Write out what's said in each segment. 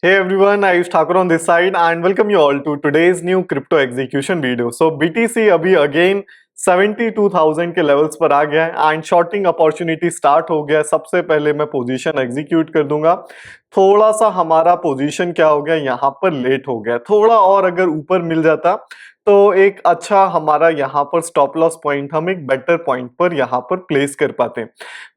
Hey everyone, Ayush Thakur on this side and welcome you all to today's new crypto execution video. So BTC अभी again 72,000 के levels पर आ गया है and shorting opportunity start हो गया। सबसे पहले मैं पोजीशन एग्जीक्यूट कर दूंगा। थोड़ा सा हमारा पोजीशन क्या हो गया, यहाँ पर लेट हो गया, थोड़ा और अगर ऊपर मिल जाता तो एक अच्छा हमारा यहाँ पर स्टॉप लॉस पॉइंट हम एक बेटर पॉइंट पर यहाँ पर प्लेस कर पाते।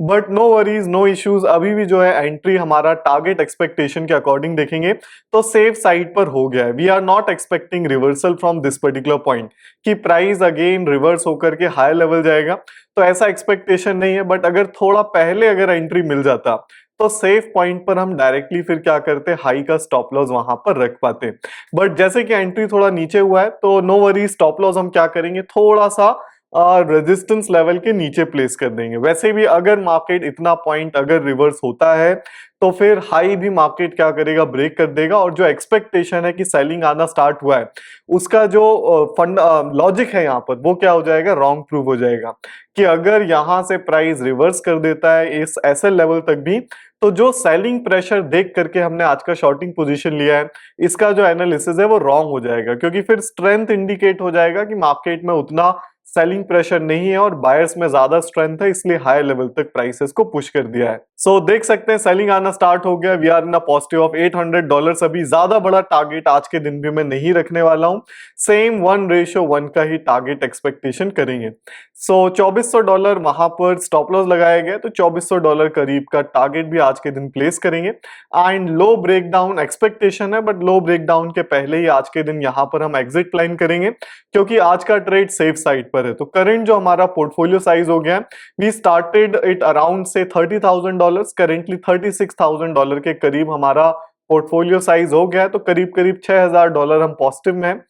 But no worries no issues, अभी भी जो है एंट्री हमारा टारगेट एक्सपेक्टेशन के अकॉर्डिंग देखेंगे तो सेफ साइड पर हो गया है। We are not expecting reversal from this particular point कि प्राइस अगेन रिवर्स होकर के हाई लेवल जाएगा, तो ऐसा एक्सपेक्टेशन नहीं है। बट अगर थोड़ा पहले अगर एंट्री मिल जाता तो सेफ पॉइंट पर हम डायरेक्टली फिर क्या करते, हाई का स्टॉप लॉस वहां पर रख पाते। बट जैसे कि एंट्री थोड़ा नीचे हुआ है तो नो वरी, स्टॉप लॉस हम क्या करेंगे, थोड़ा सा रेजिस्टेंस लेवल के नीचे प्लेस कर देंगे। वैसे भी अगर मार्केट इतना पॉइंट अगर रिवर्स होता है तो फिर हाई भी मार्केट क्या करेगा, ब्रेक कर देगा। और जो एक्सपेक्टेशन है कि सेलिंग आना स्टार्ट हुआ है, उसका जो फंड लॉजिक है यहाँ पर, वो क्या हो जाएगा, रॉन्ग प्रूव हो जाएगा। कि अगर यहाँ से प्राइस रिवर्स कर देता है इस ऐसे लेवल तक भी, तो जो सेलिंग प्रेशर देख करके हमने आज का शॉर्टिंग पोजीशन लिया है, इसका जो एनालिसिस है वो रॉन्ग हो जाएगा। क्योंकि फिर स्ट्रेंथ इंडिकेट हो जाएगा कि मार्केट में उतना सेलिंग प्रेशर नहीं है और बायर्स में ज्यादा स्ट्रेंथ है, इसलिए हाई लेवल तक प्राइसेस को पुश कर दिया है। सो देख सकते हैं सेलिंग आना स्टार्ट हो गया। We are in a positive of $800। अभी ज्यादा बड़ा टारगेट आज के दिन भी मैं नहीं रखने वाला हूं, सेम 1:1 का ही टारगेट एक्सपेक्टेशन करेंगे। सो $2400 वहां पर स्टॉप लॉस लगाया गया, तो $2400 करीब का टारगेट भी आज के दिन प्लेस करेंगे। एंड लो ब्रेकडाउन एक्सपेक्टेशन है, बट लो ब्रेकडाउन के पहले ही आज के दिन यहां पर हम एग्जिट प्लान करेंगे, क्योंकि आज का ट्रेड सेफ साइड पर है। तो करंट जो हमारा पोर्टफोलियो साइज हो गया है, वी स्टार्टेड इट अराउंड से $30,000, करेंटली $36,000 के करीब हमारा पोर्टफोलियो साइज हो गया है। तो करीब करीब $6,000 हम पॉजिटिव में हैं।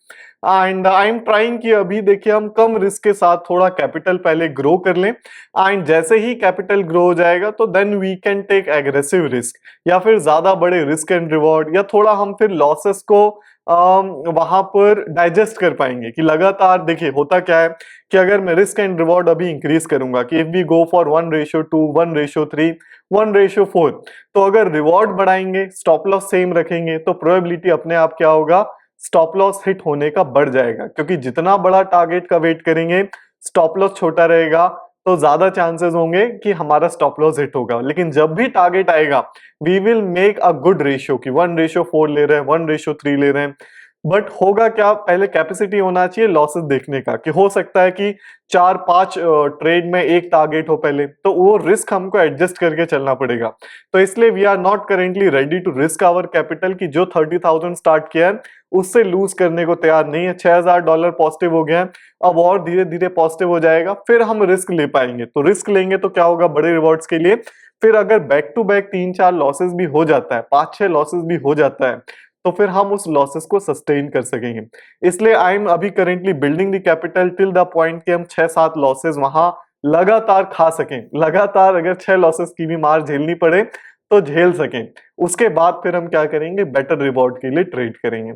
एंड आई एम ट्राइंग कि अभी देखिए हम कम रिस्क के साथ थोड़ा कैपिटल पहले ग्रो कर लें, एंड जैसे ही कैपिटल ग्रो हो जाएगा तो then we can take aggressive risk, या फिर ज्यादा बड़े रिस्क एंड रिवॉर्ड, या थोड़ा हम फिर लॉसेस को वहां पर डाइजेस्ट कर पाएंगे। कि लगातार देखिए होता क्या है कि अगर मैं रिस्क एंड रिवॉर्ड अभी इंक्रीज करूंगा कि इफ वी गो फॉर 1:2, 1:3, 1:4, तो अगर रिवॉर्ड बढ़ाएंगे, स्टॉप लॉस सेम रखेंगे, तो प्रोबेबिलिटी अपने आप क्या होगा, स्टॉप लॉस हिट होने का बढ़ जाएगा। क्योंकि जितना बड़ा टारगेट का वेट करेंगे, स्टॉप लॉस छोटा रहेगा, तो ज्यादा चांसेस होंगे कि हमारा स्टॉप लॉस हिट होगा। लेकिन जब भी टारगेट आएगा, we will make a good ratio कि 1:4 ले रहे हैं, 1:3 ले रहे हैं। बट होगा क्या, पहले कैपेसिटी होना चाहिए लॉसेस देखने का, कि हो सकता है कि 4-5 ट्रेड में एक टारगेट हो पहले, तो वो रिस्क हमको एडजस्ट करके चलना पड़ेगा। तो इसलिए we are not currently ready to risk our capital, की जो 30,000 स्टार्ट किया है उससे लूज करने को तैयार नहीं है। $6,000 पॉजिटिव हो गया है, अब और धीरे धीरे पॉजिटिव हो जाएगा, फिर हम रिस्क ले पाएंगे। तो रिस्क लेंगे तो क्या होगा, बड़े रिवॉर्ड्स के लिए फिर अगर बैक टू बैक 3-4 लॉसेस भी हो जाता है, 5-6 लॉसेस भी हो जाता है, तो फिर हम उस लॉसेस को सस्टेन कर सकेंगे। इसलिए आई एम अभी currently building the capital till the point कि हम 6-7 लॉसेस वहां लगातार खा सकें। लगातार अगर 6 लॉसेस की भी मार झेलनी पड़े तो झेल सकें। उसके बाद फिर हम क्या करेंगे, बेटर रिवॉर्ड के लिए ट्रेड करेंगे।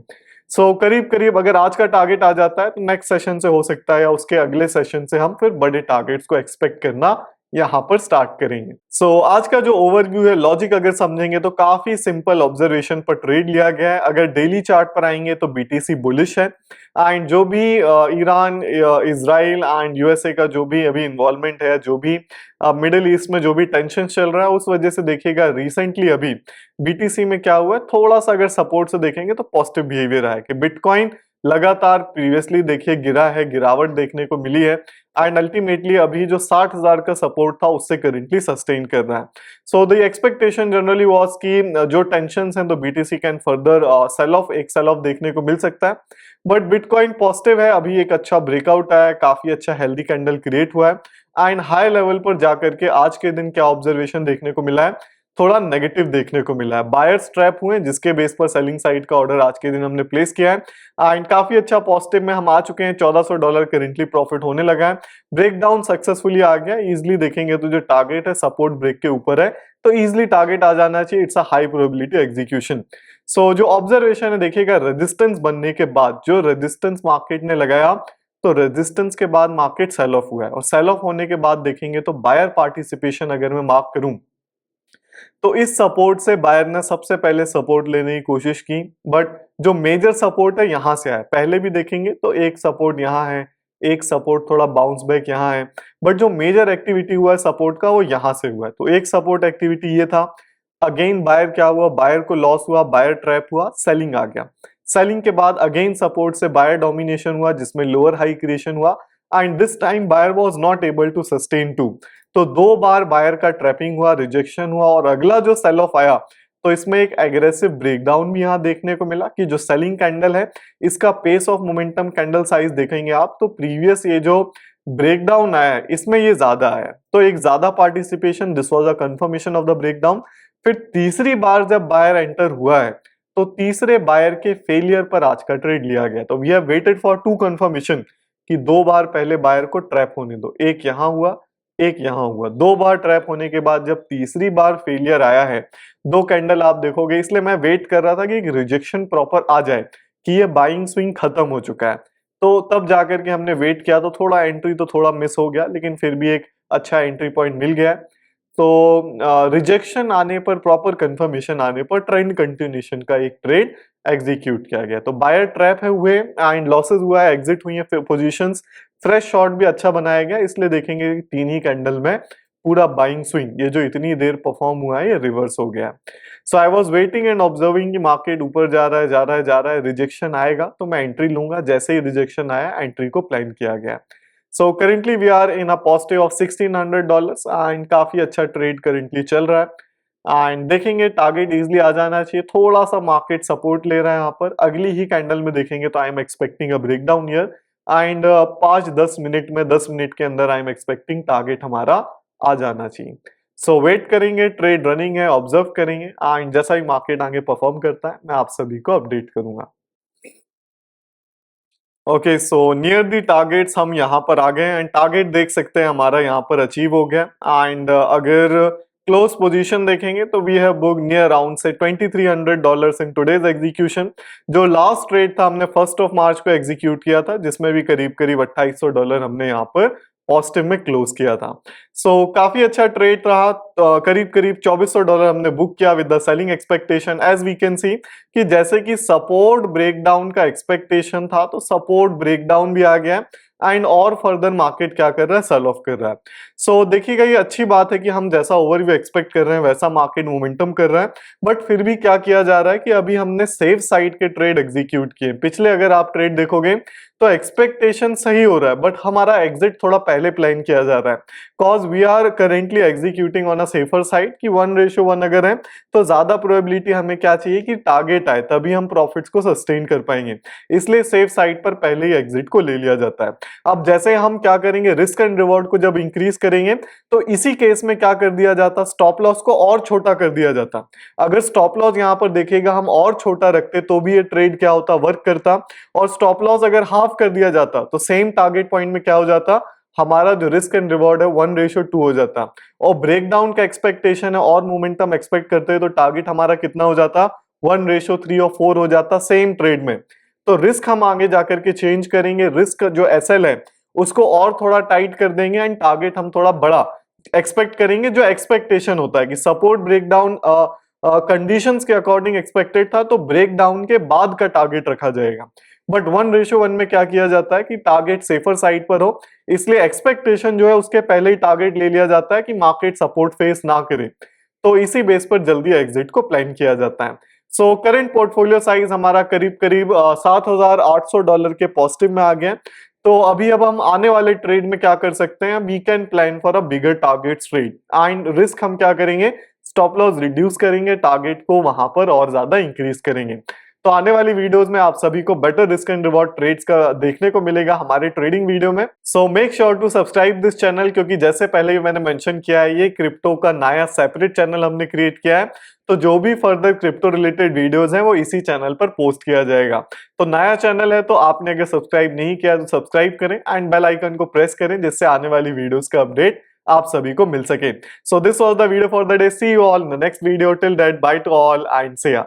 सो करीब करीब अगर आज का टारगेट आ जाता है तो नेक्स्ट सेशन से हो सकता है, या उसके अगले सेशन से हम फिर बड़े टारगेट्स को एक्सपेक्ट करना यहाँ पर स्टार्ट करेंगे। सो आज का जो ओवरव्यू है, लॉजिक अगर समझेंगे तो काफी सिंपल ऑब्जर्वेशन पर ट्रेड लिया गया है। अगर डेली चार्ट पर आएंगे तो बीटीसी बुलिश है, एंड जो भी ईरान, इजराइल एंड यूएसए का जो भी अभी इन्वॉल्वमेंट है, जो भी मिडिल ईस्ट में जो भी टेंशन चल रहा है, उस वजह से देखिएगा रिसेंटली अभी बीटीसी में क्या हुआ है, थोड़ा सा अगर सपोर्ट से देखेंगे तो पॉजिटिव बिहेवियर है। कि बिटकॉइन लगातार प्रीवियसली देखिए गिरा है, गिरावट देखने को मिली है, एंड अल्टीमेटली अभी जो 60,000 का सपोर्ट था उससे करेंटली सस्टेन कर रहा है। So the expectation generally was कि जो टेंशंस हैं तो BTC can further sell off, एक सेल ऑफ देखने को मिल सकता है। बट बिटकॉइन पॉजिटिव है, अभी एक अच्छा ब्रेकआउट आया है, काफी अच्छा हेल्दी कैंडल क्रिएट हुआ है, एंड हाई लेवल पर जाकर के आज के दिन क्या ऑब्जर्वेशन देखने को मिला है, थोड़ा नेगेटिव देखने को मिला है। बायर्स ट्रैप हुए, जिसके बेस पर सेलिंग साइड का ऑर्डर आज के दिन हमने प्लेस किया है, एंड काफी अच्छा पॉजिटिव में हम आ चुके हैं। $1,400 करेंटली प्रॉफिट होने लगा है। ब्रेकडाउन सक्सेसफुली आ गया, इजिली देखेंगे तो जो टारगेट है सपोर्ट ब्रेक के ऊपर है, तो इजिली टारगेट आ जाना चाहिए। It's a high probability execution. So जो ऑब्जर्वेशन है देखिएगा, रेजिस्टेंस बनने के बाद जो रेजिस्टेंस मार्केट ने लगाया, तो रेजिस्टेंस के बाद मार्केट सेल ऑफ हुआ है, और सेल ऑफ होने के बाद देखेंगे तो बायर पार्टिसिपेशन अगर मैं मार्क करूं तो इस सपोर्ट से बायर ने सबसे पहले सपोर्ट लेने की कोशिश की, बट जो मेजर सपोर्ट है यहां से आया। पहले भी देखेंगे तो एक सपोर्ट यहाँ है, एक सपोर्ट थोड़ा बाउंस बैक यहाँ है, बट जो मेजर एक्टिविटी हुआ है सपोर्ट का वो यहां से हुआ है। तो एक सपोर्ट एक्टिविटी ये था। अगेन बायर क्या हुआ, बायर को लॉस हुआ, बायर ट्रैप हुआ, सेलिंग आ गया। सेलिंग के बाद अगेन सपोर्ट से बायर डोमिनेशन हुआ जिसमें लोअर हाई क्रिएशन हुआ, and this time buyer was not able to sustain too. तो दो बार बायर का ट्रैपिंग हुआ, रिजेक्शन हुआ, और अगला जो सेल ऑफ आया तो इसमें एक एग्रेसिव ब्रेकडाउन भी यहां देखने को मिला कि जो सेलिंग कैंडल है इसका pace of momentum candle size देखेंगे आप तो प्रीवियस ये जो ब्रेकडाउन आया है इसमें ये ज्यादा आया है, तो एक ज्यादा participation, this was a confirmation of the breakdown. फिर तीसरी बार जब बायर एंटर हुआ है तो तीसरे बायर के फेलियर पर आज का ट्रेड लिया गया। तो we have waited for two confirmation कि दो बार पहले बायर को ट्रैप होने दो, एक यहां हुआ, एक यहां हुआ। दो बार ट्रैप होने के बाद जब तीसरी बार फेलियर आया है, दो कैंडल आप देखोगे, इसलिए मैं वेट कर रहा था कि एक रिजेक्शन प्रॉपर आ जाए कि ये बाइंग स्विंग खत्म हो चुका है। तो तब जाकर के हमने वेट किया, तो थोड़ा एंट्री तो थोड़ा मिस हो गया, लेकिन फिर भी एक अच्छा एंट्री पॉइंट मिल गया। तो रिजेक्शन आने पर, प्रॉपर कंफर्मेशन आने पर ट्रेंड कंटिन्यूएशन का एक ट्रेड एग्जीक्यूट किया गया। तो बायर ट्रैप है हुए एंड लॉसेस हुआ है, एग्जिट हुई है पोजीशंस, फ्रेश शॉट भी अच्छा बनाया गया, इसलिए देखेंगे तीन ही कैंडल में पूरा बाइंग स्विंग, ये जो इतनी देर परफॉर्म हुआ है ये रिवर्स हो गया। So I was waiting and observing कि मार्केट ऊपर जा रहा है, जा रहा है, जा रहा है, रिजेक्शन आएगा तो मैं एंट्री लूंगा। जैसे ही रिजेक्शन आया एंट्री को प्लान किया गया। So currently we are in a positive of $1600 and काफी अच्छा ट्रेड करेंटली चल रहा है। एंड देखेंगे टारगेट इजिली आ जाना चाहिए, थोड़ा सा मार्केट सपोर्ट ले रहा है यहाँ पर। अगली ही कैंडल में देखेंगे तो I am expecting a breakdown here and 5-10 minute में, 10 मिनट के अंदर आई एम एक्सपेक्टिंग टारगेट हमारा आ जाना चाहिए। सो वेट करेंगे, ट्रेड रनिंग है, ऑब्जर्व करेंगे एंड जैसा ही मार्केट आगे परफॉर्म करता है मैं आप सभी को अपडेट करूंगा। Okay, so near the targets हम यहाँ पर आ गए एंड टारगेट देख सकते हैं हमारा यहाँ पर अचीव हो गया। एंड अगर क्लोज पोजीशन देखेंगे तो we have book near around से $2300 इन टुडेज एग्जीक्यूशन। जो लास्ट ट्रेड था हमने 1 मार्च को एग्जीक्यूट किया था, जिसमें भी करीब करीब $2800 हमने यहाँ पर पॉजिटिव में क्लोज किया था। सो काफी अच्छा ट्रेड रहा। करीब करीब $2400 हमने बुक किया with the selling expectation. As we can see कि जैसे कि सपोर्ट ब्रेकडाउन का एक्सपेक्टेशन था तो सपोर्ट ब्रेकडाउन भी आ गया एंड और फर्दर मार्केट क्या कर रहा है, सेल ऑफ कर रहा है। सो देखिएगा ये अच्छी बात है कि हम जैसा ओवरव्यू एक्सपेक्ट कर रहे हैं वैसा मार्केट मोमेंटम कर रहा है, बट फिर भी क्या किया जा रहा है कि अभी हमने सेफ साइड के ट्रेड एग्जीक्यूट किए। पिछले अगर आप ट्रेड देखोगे तो एक्सपेक्टेशन सही हो रहा है, बट हमारा एग्जिट थोड़ा पहले प्लान किया जा रहा है, cause we are currently executing on a safer side कि 1:1 अगर है तो ज्यादा प्रोबेबिलिटी हमें क्या चाहिए कि टारगेट आए, तभी हम प्रॉफिट्स को सस्टेन कर पाएंगे। इसलिए सेफ साइड पर पहले ही एग्जिट को ले लिया जाता है। अब जैसे हम क्या करेंगे, रिस्क एंड रिवॉर्ड को जब इंक्रीज करेंगे तो इसी केस में क्या कर दिया जाता, स्टॉप लॉस को और छोटा कर दिया जाता। अगर स्टॉप लॉस यहां पर देखिएगा हम और छोटा रखते तो भी ये ट्रेड क्या होता, वर्क करता। और स्टॉप लॉस अगर हाफ कर दिया जाता तो सेम टारगेट पॉइंट में क्या हो जाता, हमारा जो रिस्क एंड रिवॉर्ड है 1:2 हो जाता। और ब्रेकडाउन का एक्सपेक्टेशन है और मोमेंटम एक्सपेक्ट करते हैं तो टारगेट हमारा कितना हो जाता, 1:3 और 4 हो जाता सेम ट्रेड में। तो रिस्क हम आगे जाकर के चेंज करेंगे, रिस्क जो एसएल है उसको और थोड़ा टाइट कर देंगे एंड टारगेट हम थोड़ा बड़ा एक्सपेक्ट करेंगे। जो एक्सपेक्टेशन होता है कि सपोर्ट ब्रेकडाउन कंडीशंस के अकॉर्डिंग एक्सपेक्टेड था तो ब्रेकडाउन के बाद का टारगेट रखा जाएगा। बट 1:1 में क्या किया जाता है कि टारगेट सेफर साइड पर हो, इसलिए एक्सपेक्टेशन जो है उसके पहले ही टारगेट ले लिया जाता है कि मार्केट सपोर्ट फेस ना करे। तो इसी बेस पर जल्दी एग्जिट को प्लान किया जाता है। सो करंट पोर्टफोलियो साइज हमारा करीब करीब $7,800 के पॉजिटिव में आ गया। तो अभी अब हम आने वाले ट्रेड में क्या कर सकते हैं, we can plan for a bigger target trade and risk हम क्या करेंगे, स्टॉप लॉस रिड्यूस करेंगे, टारगेट को वहां पर और ज्यादा इंक्रीज करेंगे। तो आने वाली वीडियोस में आप सभी को better risk and reward trades का देखने को मिलेगा हमारे ट्रेडिंग वीडियो में। So make sure to subscribe this channel, क्योंकि जैसे पहले भी मैंने मेंशन किया है ये क्रिप्टो का नया सेपरेट चैनल हमने क्रिएट किया है। तो जो भी फर्दर क्रिप्टो रिलेटेड वीडियोस हैं वो इसी चैनल पर पोस्ट किया जाएगा। तो नया चैनल है तो आपने अगर सब्सक्राइब नहीं किया तो सब्सक्राइब करें एंड बेल आइकन को प्रेस करें, जिससे आने वाली वीडियोस का अपडेट आप सभी को मिल सके। So this was the video for the day. See you all in the next video. Till that, bye to all and see ya।